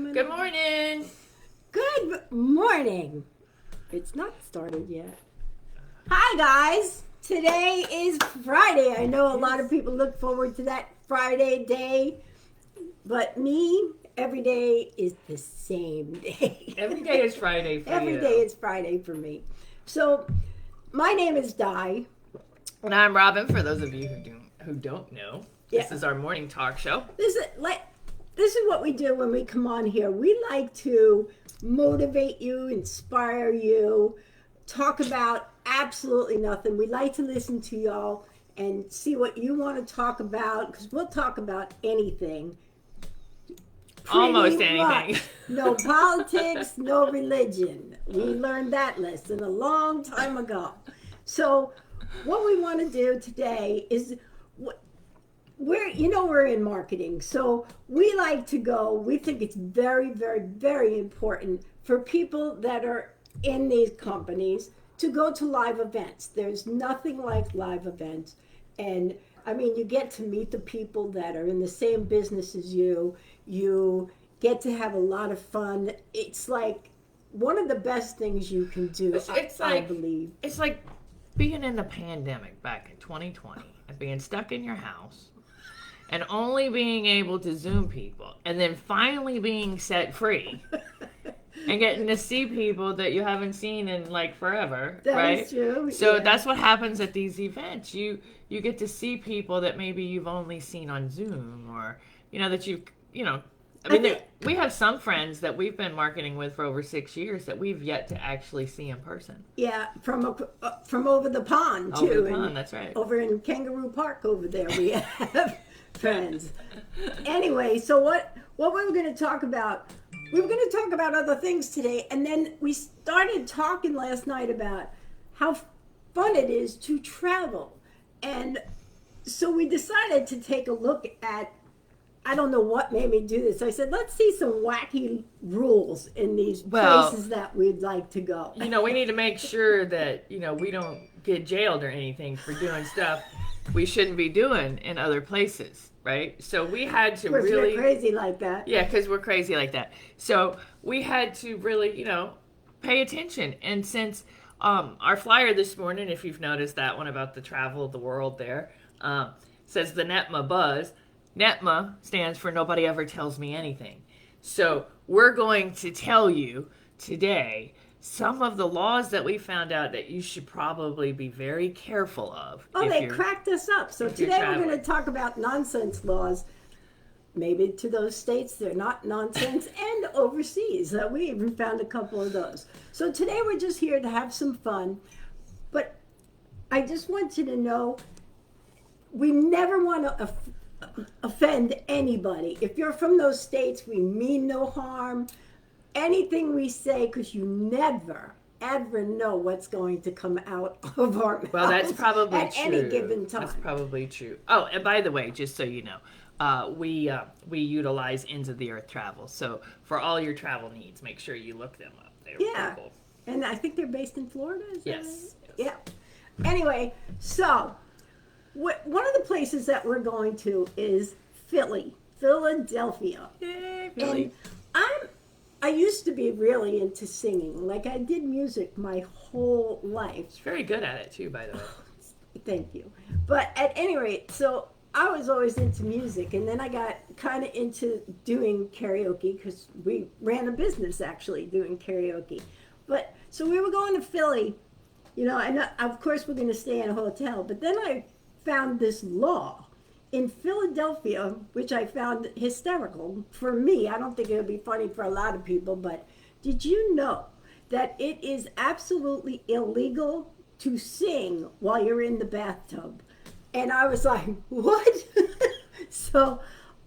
coming Good on? morning. Good morning. It's not started yet. Hi, guys. Today is Friday. I know a lot of people look forward to that Friday day, but me, every day is the same day. Every day is Friday for Every you. day is Friday for me. So, my name is Di. And I'm Robin. For those of you who don't know, this Yeah. is our morning talk show. This is what we do when we come on here. We like to motivate you, inspire you, talk about absolutely nothing. We like to listen to y'all and see what you want to talk about because we'll talk about anything. Almost Pretty anything. much. No politics, no religion. We learned that lesson a long time ago. So, what we want to do today is we're in marketing, so we like to go. We think it's very, very, very important for people that are in these companies to go to live events. There's nothing like live events, and I mean, you get to meet the people that are in the same business as you. You get to have a lot of fun. It's like one of the best things you can do. I believe it's like being in the pandemic back in 2020 and being stuck in your house and only being able to Zoom people and then finally being set free and getting to see people that you haven't seen in like forever, that right? is true. So Yeah. that's what happens at these events. You get to see people that maybe you've only seen on Zoom or that I mean, we have some friends that we've been marketing with for over 6 years that we've yet to actually see in person. Yeah, from over the pond too. Over the pond, that's right. Over in Kangaroo Park over there, we have friends. Anyway, so what we were going to talk about? We were going to talk about other things today, and then we started talking last night about how fun it is to travel, and so we decided to take a look at. I don't know what made me do this. I said, let's see some wacky rules in these places that we'd like to go. We need to make sure that, we don't get jailed or anything for doing stuff we shouldn't be doing in other places, right? So we had to really... We're crazy like that. Yeah, because we're crazy like that. So we had to really, pay attention. And since our flyer this morning, if you've noticed that one about the travel of the world there, says the NETMA Buzz. NETMA stands for Nobody Ever Tells Me Anything. So we're going to tell you today some of the laws that we found out that you should probably be very careful of. Oh, they cracked us up. So today we're going to talk about nonsense laws. Maybe to those states they're not nonsense, and overseas. We even found a couple of those. So today we're just here to have some fun. But I just want you to know we never want to offend anybody. If you're from those states, we mean no harm. Anything we say, because you never ever know what's going to come out of our mouths. Well, that's probably at true. any given time. That's probably true. Oh, and by the way, just so you know, we utilize Ends of the Earth Travel. So for all your travel needs, make sure you look them up. They're cool. And I think they're based in Florida. Yes. Yeah. Anyway, so one of the places that we're going to is Philadelphia. Yay, Philly. And I used to be really into singing. Like, I did music my whole life. She's very good at it too, by the way. Thank you. But at any rate, so I was always into music, and then I got kind of into doing karaoke because we ran a business actually doing karaoke. But so we were going to Philly, and of course we're going to stay in a hotel. But then I found this law in Philadelphia, which I found hysterical for me. I don't think it would be funny for a lot of people, but did you know that it is absolutely illegal to sing while you're in the bathtub? And I was like, what? So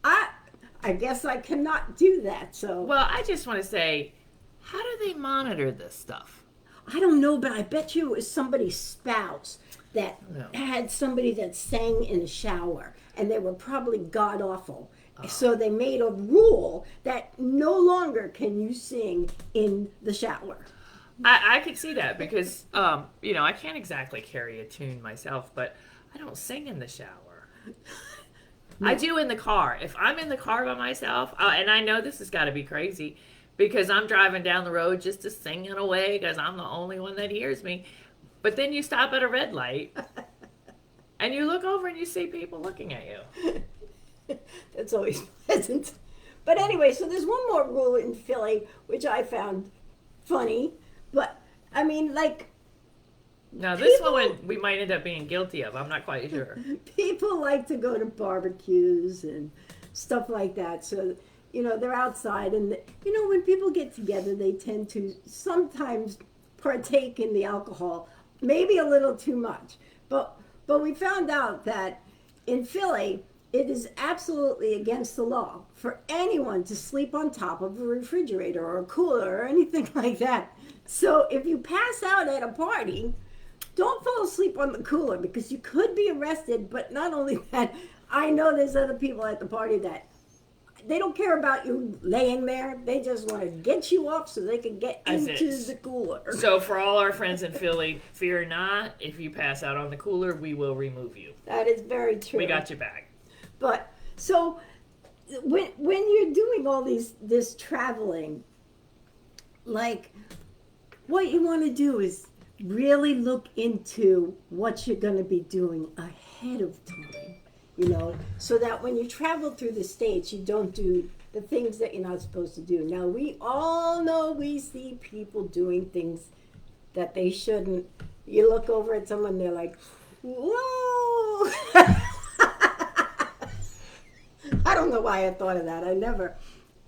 I guess I cannot do that. So well, I just want to say, how do they monitor this stuff? I don't know, but I bet you it was somebody's spouse that had somebody that sang in the shower, and they were probably god awful. So they made a rule that no longer can you sing in the shower. I could see that because, I can't exactly carry a tune myself, but I don't sing in the shower. I do in the car. If I'm in the car by myself, and I know this has got to be crazy because I'm driving down the road just to singing away because I'm the only one that hears me. But then you stop at a red light and you look over and you see people looking at you. That's always pleasant. But anyway, so there's one more rule in Philly, which I found funny. But, I mean, like, Now, this People- one we might end up being guilty of. I'm not quite sure. people like to go to barbecues and stuff like that. So, you know, they're outside. And, you know, when people get together, they tend to sometimes partake in the alcohol, maybe a little too much. But we found out that in Philly, it is absolutely against the law for anyone to sleep on top of a refrigerator or a cooler or anything like that. So if you pass out at a party, don't fall asleep on the cooler because you could be arrested. But not only that, I know there's other people at the party that they don't care about you laying there. They just want to get you off so they can get That's into it. the cooler. So, for all our friends in Philly, fear not. If you pass out on the cooler, we will remove you. That is very true. We got your back. But so when you're doing all this traveling, like what you want to do is really look into what you're going to be doing ahead of time, you know, so that when you travel through the states, you don't do the things that you're not supposed to do. Now, we all know we see people doing things that they shouldn't. You look over at someone, they're like, whoa. I don't know why I thought of that. I never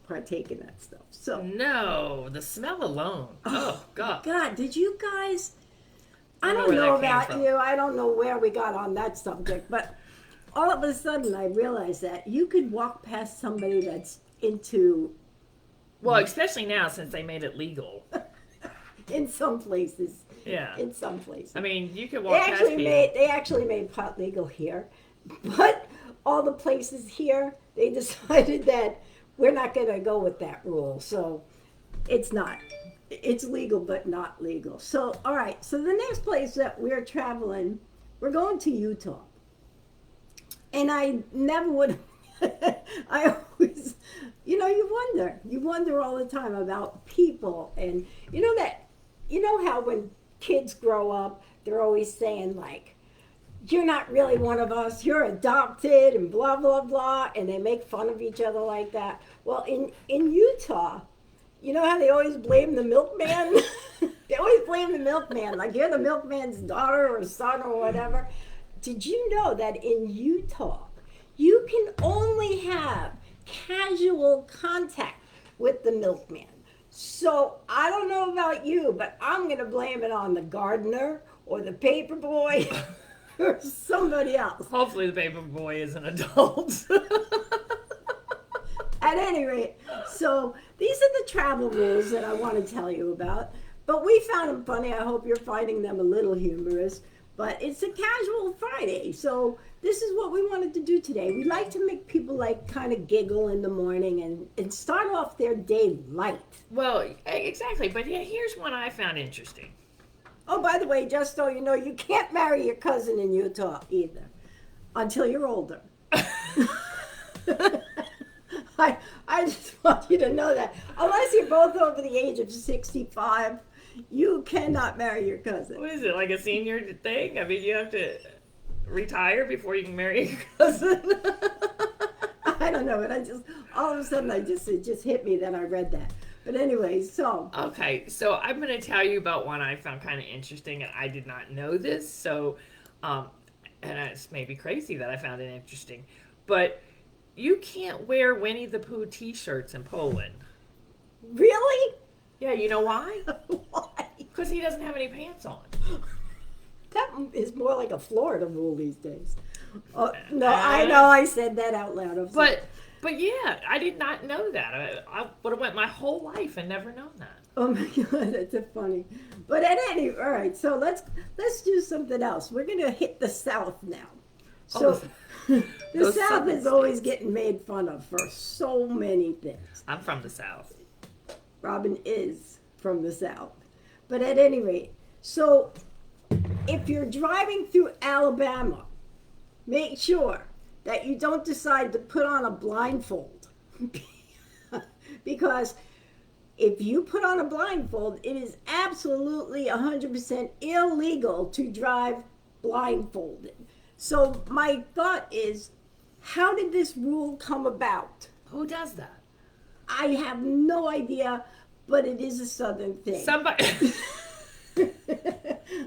partake in that stuff. So, No, the smell alone. Oh, God. God, did you guys? I don't know don't where know that came about from. you. I don't know where we got on that subject, but all of a sudden I realized that you could walk past somebody that's into, Well, especially now since they made it legal. in some places, Yeah. in some places. I mean, you can They walk past actually people. made pot legal here, but all the places here, they decided that we're not going to go with that rule. So it's not. It's legal, but not legal. So, all right. So the next place that we're traveling, we're going to Utah. And I never would, I always, you know, you wonder all the time about people. And you know how when kids grow up, they're always saying like, you're not really one of us, you're adopted and blah, blah, blah. And they make fun of each other like that. Well, in Utah, you know how they always blame the milkman? They always blame the milkman, like you're the milkman's daughter or son or whatever. Did you know that in Utah, you can only have casual contact with the milkman? So I don't know about you, but I'm going to blame it on the gardener or the paper boy or somebody else. Hopefully the paper boy is an adult. At any rate, so these are the travel rules that I want to tell you about. But we found them funny. I hope you're finding them a little humorous. But it's a casual Friday, so this is what we wanted to do today. We like to make people like kind of giggle in the morning and start off their day light. Well, exactly. But yeah, here's one I found interesting. Oh, by the way, just so you know, you can't marry your cousin in Utah either until you're older. I just want you to know that. Unless you're both over the age of 65, you cannot marry your cousin. What is it, like a senior thing? I mean, you have to retire before you can marry your cousin? I don't know, but all of a sudden it just hit me that I read that. But anyway, so. Okay, so I'm going to tell you about one I found kind of interesting, and I did not know this, so, and it's maybe crazy that I found it interesting, but you can't wear Winnie the Pooh t-shirts in Poland. Really? Yeah, you know why? Why? Because he doesn't have any pants on. That is more like a Florida rule these days. Oh, no, I know I said that out loud. I'm sorry. But yeah, I did not know that. I would have went my whole life and never known that. Oh my God, that's funny. But at any, all right. So let's do something else. We're gonna hit the South now. So the those South Southern is always getting made fun of for so many things. I'm from the South. Robin is from the South, but at any rate, so if you're driving through Alabama, make sure that you don't decide to put on a blindfold. Because if you put on a blindfold, it is absolutely 100% illegal to drive blindfolded. So my thought is, how did this rule come about? Who does that? I have no idea, but it is a Southern thing. Somebody.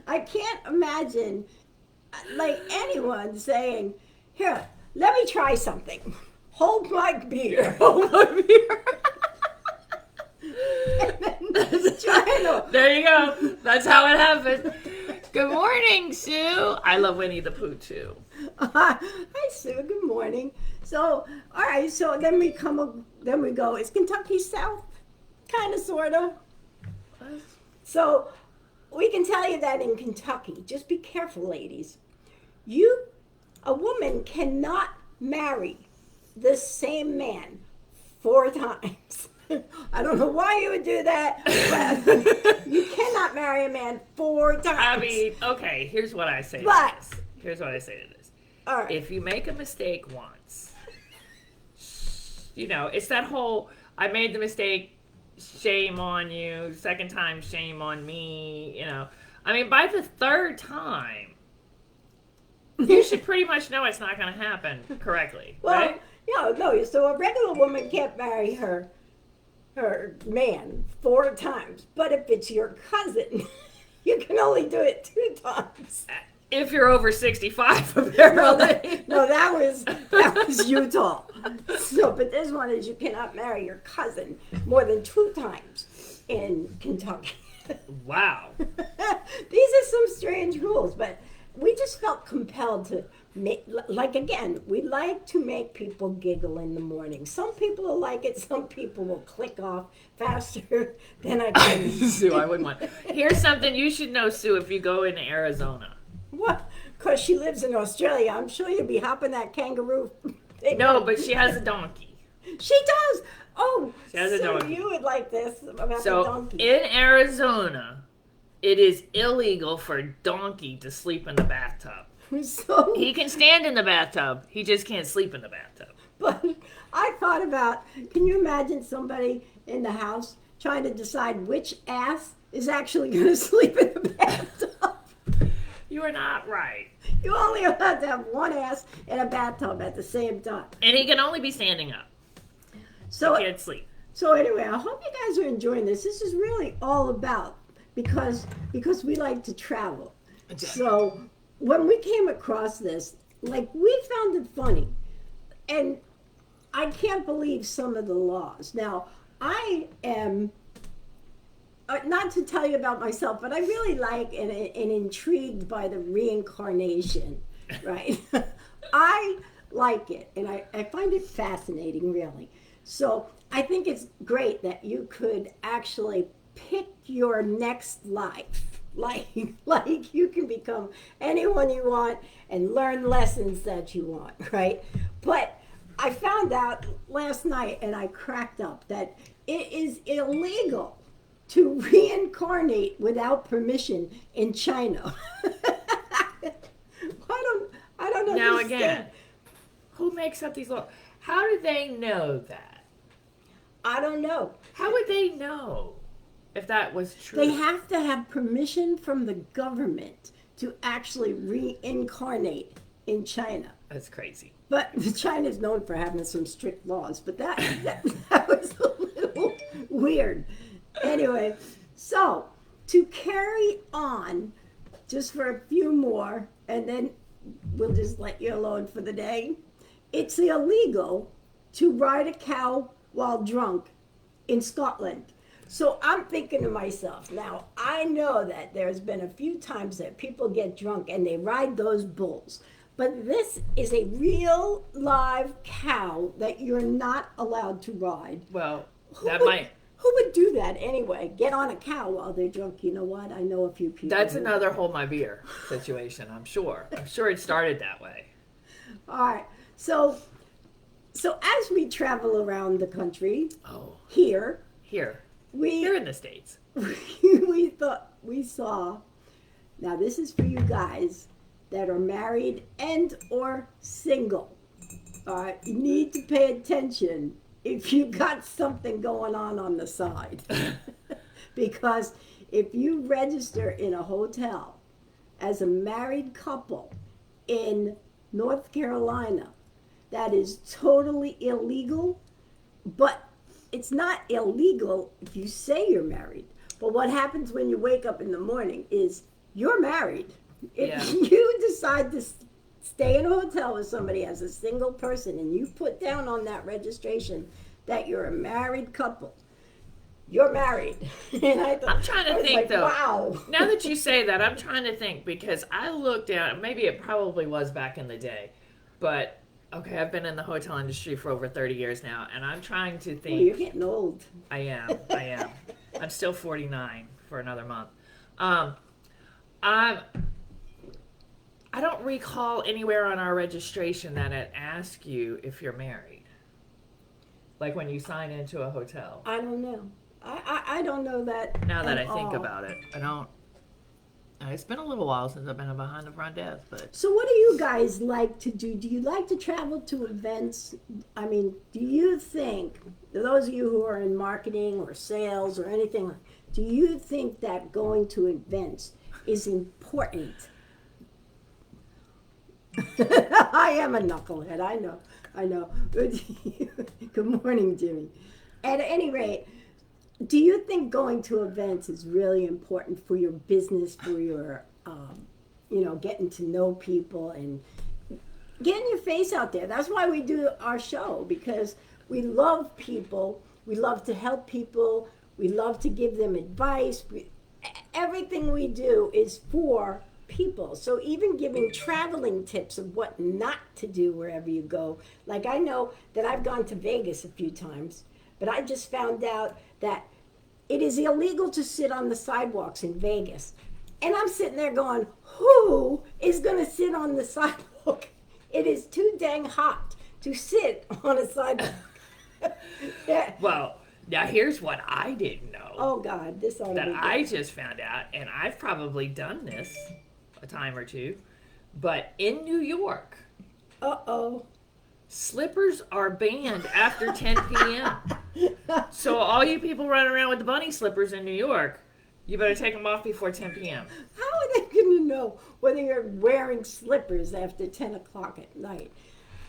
I can't imagine like anyone saying, "Here, let me try something. Hold my beer." Hold my beer. There you go. That's how it happened. Good morning, Sue. I love Winnie the Pooh too. Hi, Sue. Good morning. So, all right. So then we go. Is Kentucky South? Kind of, sorta. So we can tell you that in Kentucky. Just be careful, ladies. A woman cannot marry the same man 4 times. I don't know why you would do that, but you cannot marry a man 4 times. I mean, okay, here's what I say to this. Here's what I say to this. All right. If you make a mistake once, it's that whole, I made the mistake, shame on you, second time, shame on me, I mean, by the 3rd time, you should pretty much know it's not going to happen correctly, well, right? No, so a regular woman can't marry her man 4 times. But if it's your cousin, you can only do it 2 times. If you're over 65, apparently. No, that was Utah. So, but this one is you cannot marry your cousin more than 2 times in Kentucky. Wow. These are some strange rules, but we just felt compelled to make, again, we like to make people giggle in the morning. Some people will like it, some people will click off faster than I can. Sue, I wouldn't want. Here's something you should know, Sue, if you go into Arizona. What? Because she lives in Australia. I'm sure you'll be hopping that kangaroo. No, but she has a donkey. She does. Oh, she has a donkey. You would like this about the so donkey. In Arizona, it is illegal for a donkey to sleep in the bathtub. So he can stand in the bathtub. He just can't sleep in the bathtub. But I thought about, can you imagine somebody in the house trying to decide which ass is actually going to sleep in the bathtub? You are not right. You only allowed to have one ass in a bathtub at the same time. And he can only be standing up. So he can't sleep. So anyway, I hope you guys are enjoying this. This is really all about, because we like to travel. Exactly. So when we came across this, we found it funny. And I can't believe some of the laws. Now, I am, not to tell you about myself, but I really like and intrigued by the reincarnation, right? I like it, and I find it fascinating, really. So I think it's great that you could actually pick your next life. Like you can become anyone you want and learn lessons that you want, right? But I found out last night, and I cracked up, that it is illegal to reincarnate without permission in China. I don't know. Now again, who makes up these laws? How do they know that? I don't know. How would they know if that was true? They have to have permission from the government to actually reincarnate in China. That's crazy. But China's known for having some strict laws, but that was a little weird. Anyway, so to carry on, just for a few more, and then we'll just let you alone for the day. It's illegal to ride a cow while drunk in Scotland. So I'm thinking to myself, now I know that there's been a few times that people get drunk and they ride those bulls. But this is a real live cow that you're not allowed to ride. Well, who would do that anyway? Get on a cow while they're drunk. You know what? I know a few people. That's another hold my beer situation, I'm sure. I'm sure it started that way. All right. So as we travel around the country, here in the States, we saw, now this is for you guys that are married and or single. You need to pay attention if you got something going on the side. Because if you register in a hotel as a married couple in North Carolina, that is totally illegal, but it's not illegal if you say you're married. But what happens when you wake up in the morning is you're married. If Yeah. you decide to stay in a hotel with somebody as a single person and you put down on that registration that you're a married couple, you're married. And I'm trying to I was think like, though. wow. Now that you say that, I'm trying to think because I looked down. Maybe it probably was back in the day, but okay, I've been in the hotel industry for over 30 years now, and I'm trying to Well, you're think. getting old. I am. I am. I'm still 49 for another month. I'm. I don't recall anywhere on our registration that it asks you if you're married. Like when you sign into a hotel. I don't know. I don't know that. Now that at I think all. about it, I don't. It's been a little while since I've been behind the front desk, but So, what do you guys like to do? Do you like to travel to events? I mean, do you think, those of you who are in marketing or sales or anything, do you think that going to events is important? I am a knucklehead. I know. Good morning, Jimmy. At any rate, do you think going to events is really important for your business, for your, getting to know people and getting your face out there? That's why we do our show, because we love people. We love to help people. We love to give them advice. Everything we do is for people. So even giving traveling tips of what not to do wherever you go. Like, I know that I've gone to Vegas a few times, but I just found out that it is illegal to sit on the sidewalks in Vegas. And I'm sitting there going, who is going to sit on the sidewalk? It is too dang hot to sit on a sidewalk. Yeah. well, now here's what I didn't know Oh, God, this ought to that be good. I just found out, and I've probably done this a time or two, but in New York, Uh-oh. slippers are banned after 10 p.m. So all you people running around with the bunny slippers in New York, you better take them off before 10 p.m. How are they going to know whether you're wearing slippers after 10 o'clock at night?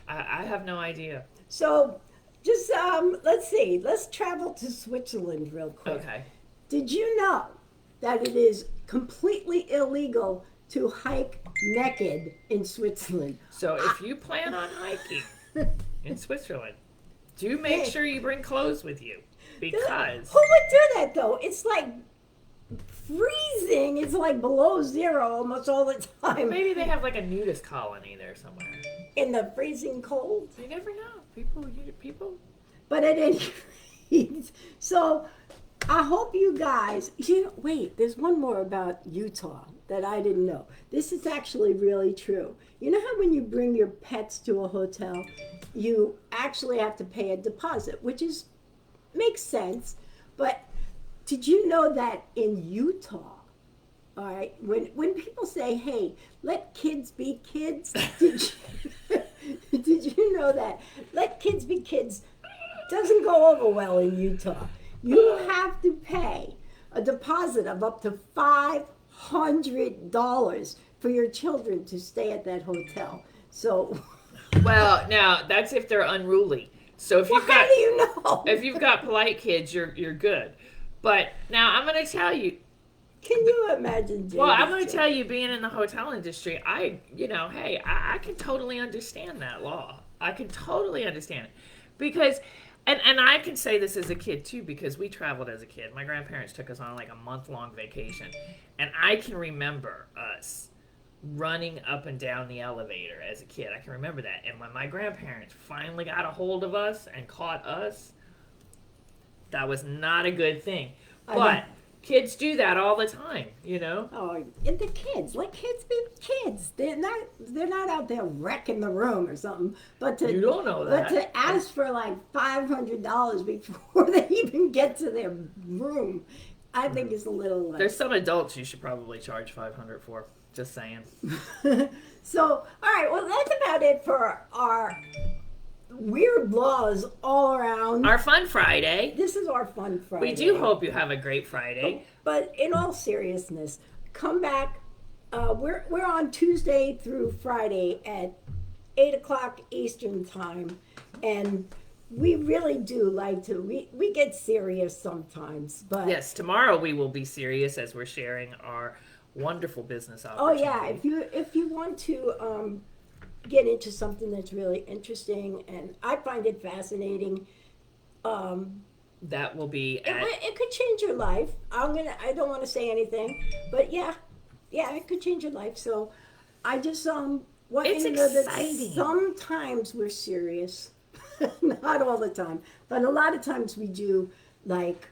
I have no idea. So, just, let's see. Let's travel to Switzerland real quick. Okay. Did you know that it is completely illegal to hike naked in Switzerland? So if you plan on hiking in Switzerland, do make sure you bring clothes with you because Who would do that, though? It's like freezing. It's like below zero almost all the time maybe they have like a nudist colony there somewhere. in the freezing cold. You never know. People. But at any rate, so I hope you guys, wait, there's one more about Utah that I didn't know. This is actually really true. You know how when you bring your pets to a hotel, you actually have to pay a deposit, which makes sense. But did you know that in Utah, all right, when people say, hey, let kids be kids, did you know that let kids be kids doesn't go over well in Utah? You have to pay a deposit of up to $500 for your children to stay at that hotel. So, Well, now that's if they're unruly. So if well, you've how got do you know? if you've got polite kids, you're good. But now I'm going to tell you. Can you imagine? Well, I'm Jamie's going to joke? tell you, being in the hotel industry, I can totally understand that law. I can totally understand it because. And I can say this as a kid too because we traveled as a kid. My grandparents took us on like a month-long vacation. And I can remember us running up and down the elevator as a kid. I can remember that. And when my grandparents finally got a hold of us and caught us, that was not a good thing. I But know. kids do that all the time, you know? Oh, and the kids, let kids be kids. They're not out there wrecking the room or something. But You don't know But that. to ask for like $500 before they even get to their room, I think is a little. There's some adults you should probably charge $500 for. Just saying. So, all right. Well, that's about it for our weird laws all around. Our fun Friday. This is our fun Friday. We do hope you have a great Friday. But in all seriousness, come back. We're on Tuesday through Friday at 8 o'clock Eastern time, and we really do like to. We get serious sometimes, but Yes, tomorrow we will be serious as we're sharing our wonderful business oh opportunity. yeah, if you want to get into something that's really interesting, and I find it fascinating. That will be It could change your life. I don't want to say anything, but yeah, it could change your life. So I just want It's you to know that exciting. sometimes we're serious, not all the time, but a lot of times we do. Like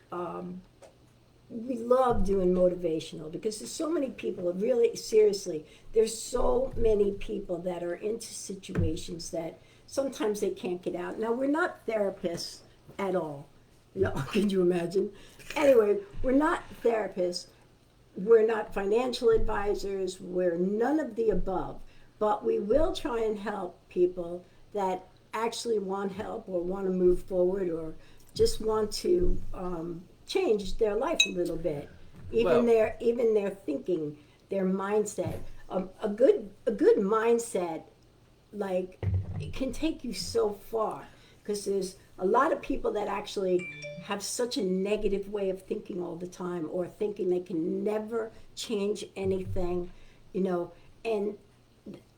we love doing motivational because there's so many people. Really, seriously, there's so many people that are into situations that sometimes they can't get out. Now we're not therapists at all. No, can you imagine? Anyway, we're not therapists. We're not financial advisors. We're none of the above. But we will try and help people that actually want help or want to move forward or just want to change their life a little bit. Even their thinking, their mindset. A good mindset, like, it can take you so far because there's a lot of people that actually have such a negative way of thinking all the time or thinking they can never change anything, and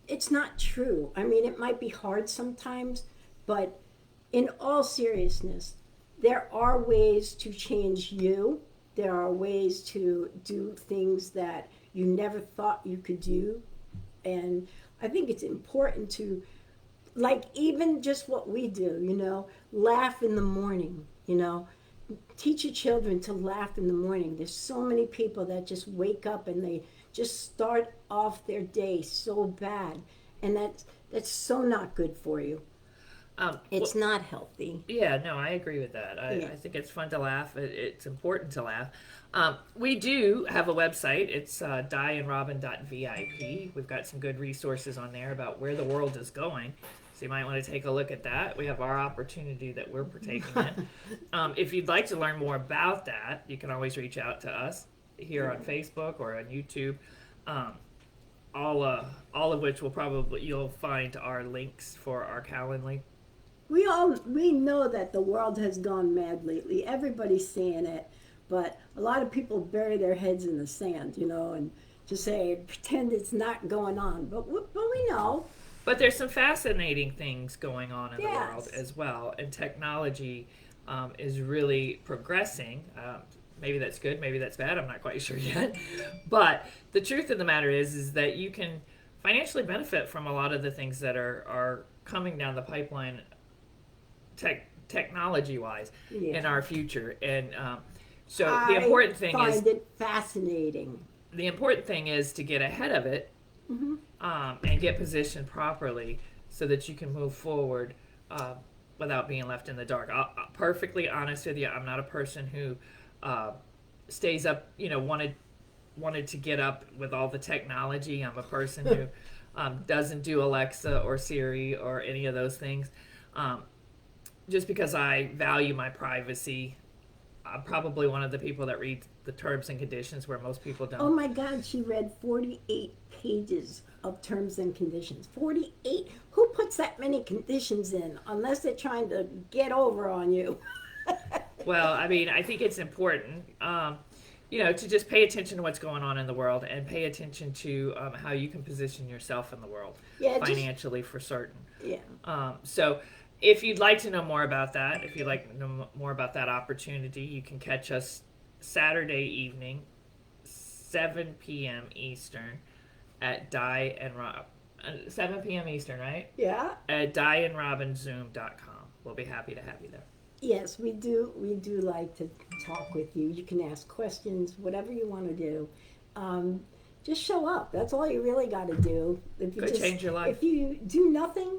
it's not true. I mean, it might be hard sometimes, but in all seriousness, there are ways to change you. There are ways to do things that you never thought you could do. And I think it's important to, like, even just what we do, laugh in the morning, teach your children to laugh in the morning. There's so many people that just wake up and they just start off their day so bad. And that's so not good for you. It's not healthy. Yeah, no, I agree with that. I think it's fun to laugh. It's important to laugh. We do have a website. It's dieandrobin.vip. We've got some good resources on there about where the world is going. So you might want to take a look at that. We have our opportunity that we're partaking in. If you'd like to learn more about that, you can always reach out to us here on Facebook or on YouTube. All of which you'll find our links for our Calendly. We know that the world has gone mad lately. Everybody's saying it, but a lot of people bury their heads in the sand, and just pretend it's not going on. But we know. But there's some fascinating things going on in the Yes. world as well, and technology is really progressing. Maybe that's good, maybe that's bad. I'm not quite sure yet. But the truth of the matter is that you can financially benefit from a lot of the things that are coming down the pipeline technology-wise in our future. And so the important thing I is find it fascinating. The important thing is to get ahead of it and get positioned properly so that you can move forward without being left in the dark. I'll perfectly honest with you, I'm not a person who stays up, wanted to get up with all the technology. I'm a person who doesn't do Alexa or Siri or any of those things. Just because I value my privacy. I'm probably one of the people that reads the terms and conditions where most people don't. Oh my God, she read 48 pages of terms and conditions. 48? Who puts that many conditions in unless they're trying to get over on you? Well, I mean, I think it's important, to just pay attention to what's going on in the world and pay attention to how you can position yourself in the world financially for certain. Yeah. So if you'd like to know more about that, if you'd like to know more about that opportunity, you can catch us Saturday evening, 7 p.m. Eastern at 7 p.m. Eastern, right? Yeah. At dieandrobinzoom.com. We'll be happy to have you there. Yes, we do. We do like to talk with you. You can ask questions, whatever you want to do. Just show up. That's all you really got to do. If you change your life. If you do nothing,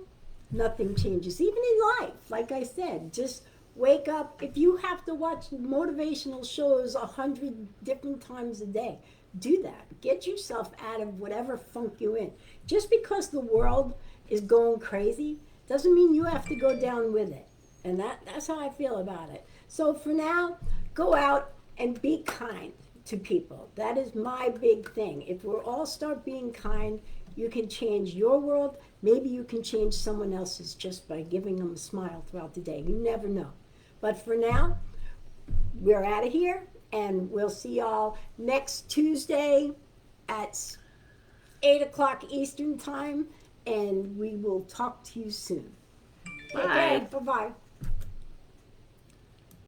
nothing changes. Even in life, like I said, just wake up. If you have to watch motivational shows 100 different times a day, do that. Get yourself out of whatever funk you're in. Just because the world is going crazy doesn't mean you have to go down with it. And that's how I feel about it. So for now, go out and be kind to people. That is my big thing. If we all start being kind, you can change your world. Maybe you can change someone else's just by giving them a smile throughout the day. You never know. But for now, we're out of here, and we'll see y'all next Tuesday at 8 o'clock Eastern Time, and we will talk to you soon. Bye. Bye-bye.